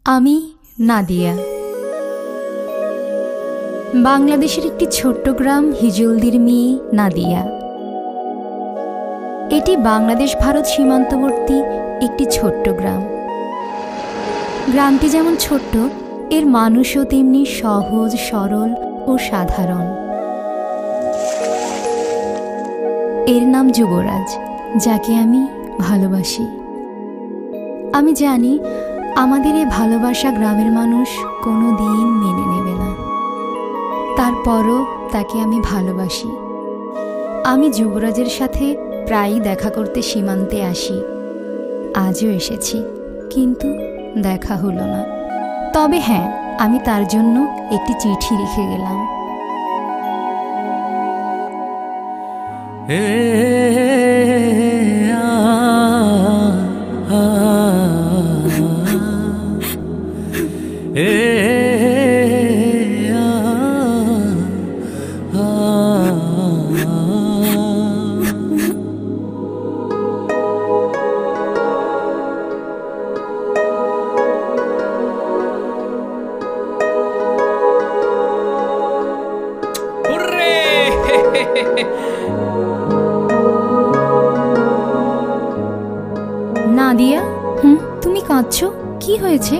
আমি নাদিয়া। বাংলাদেশের একটি ছোট্ট গ্রাম হিজলদির মেয়ে নাদিয়া। এটি বাংলাদেশ ভারত সীমান্তবর্তী একটি ছোট্ট গ্রাম। গ্রামটি যেমন ছোট্ট, এর মানুষও তেমনি সহজ, সরল ও সাধারণ। এর নাম যুবরাজ, যাকে আমি ভালোবাসি। আমি জানি আমাদের এই ভালোবাসা গ্রামের মানুষ কোনো দিন মেনে নেবে না, তারপরও তাকে আমি ভালোবাসি। আমি যুবরাজের সাথে প্রায়ই দেখা করতে সীমান্তে আসি। আজও এসেছি, কিন্তু দেখা হলো না। তবে হ্যাঁ, আমি তার জন্য একটি চিঠি লিখে গেলাম। নাদিয়া, তুমি কাঁদছো? কি হয়েছে?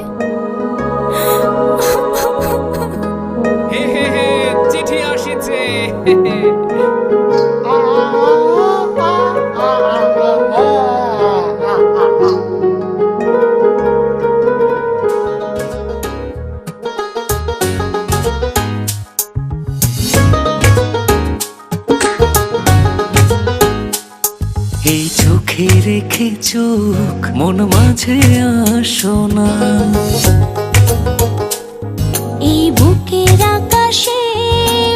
চিঠি আসিছে। এই চোখে রেখে চোখ মন মাঝে আসো না, এই বুকের আকাশে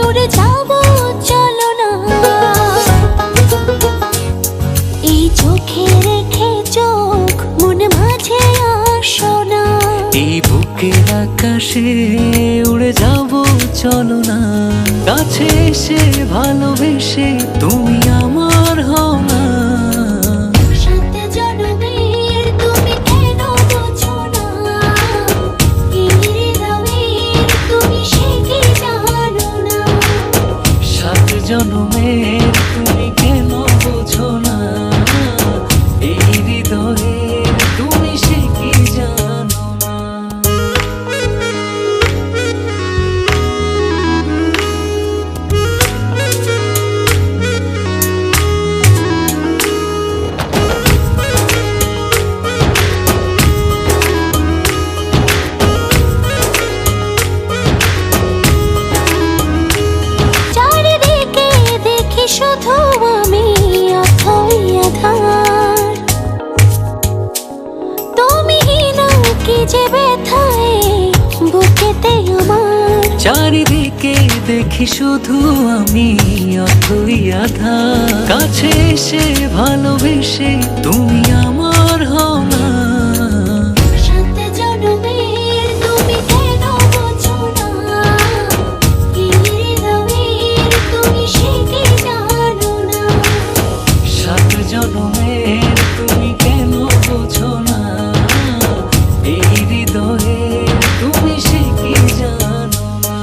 উড়ে যাব চলো না। এই চোখে রেখে চোখ মন মাঝে আসো না, এই বুকের আকাশে উড়ে যাব চলো না। কাছে এসে ভালোবেসে তুমি আমার হও না। জনমের তুমি কেন বোঝো না, এই হৃদয়ের তুমি সে কি জানো না। শুধু আমি অথই আধার, তুমি না কি যে ব্যথায় বুকেতে আমার। চারিদিকে দেখি শুধু আমি অথই আধার। কাছে এসে ভালোবেসে তুমি আমার হও না। জনমের তুমি কেন বোঝো না, এই হৃদয়ে তুমি সে কি জানো না।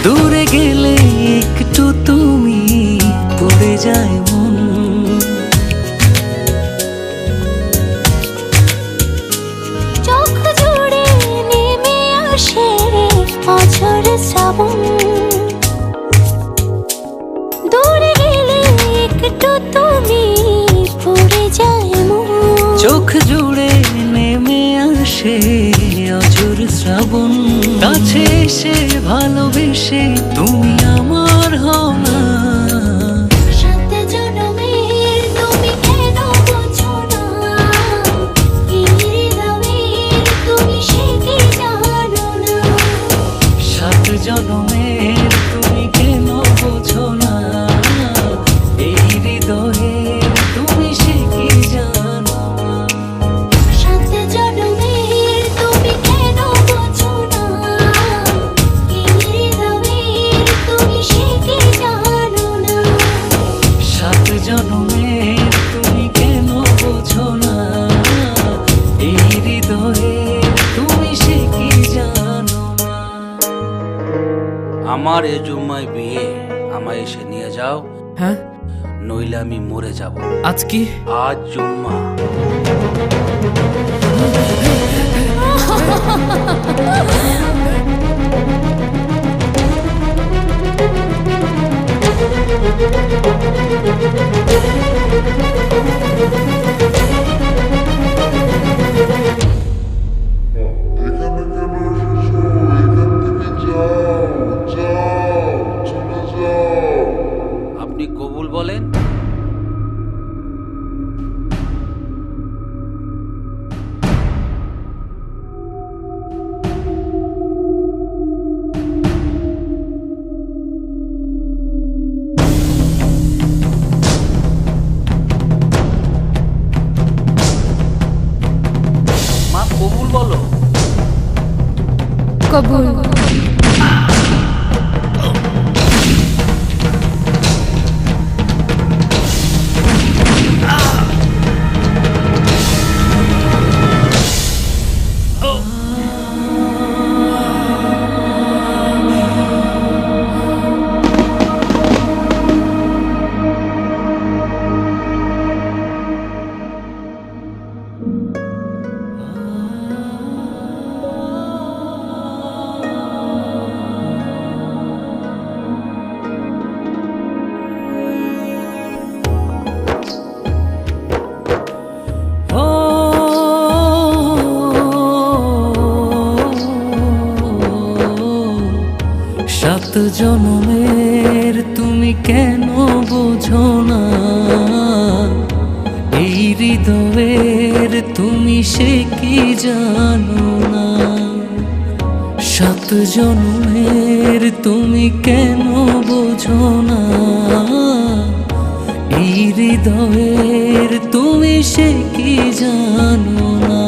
দূরে গেলে একটু তুমি পড়ে যায় মন, চোখ জুড়ে নেমে আসে অঝোর শ্রাবণ। দূরে গেলে একটু তুমি পড়ে যায় মন, চোখ জুড়ে নেমে আসে অঝোর শ্রাবণ। কাছে এসে ভালোবেসে তুমি আমার হও না। জনমের তুমি কেন বোঝো না, এই হৃদয়ে তুমি সে কি আমার এ জুম্মায় বিয়ে, আমায় এসে নিয়ে যাও, হ্যাঁ নইলে আমি মরে যাব। আজ কি? আজ জুম্মা। আপনি কবুল বলেন। মা কবুল বলো। কবুল। ও সাত জনমের তুমি কেন বোঝো না, এই হৃদয়ের তুমি সে কি জানো না। সাত জনমের তুমি কেন বোঝো না, এই হৃদয়ের তুমি সে কি জানো না।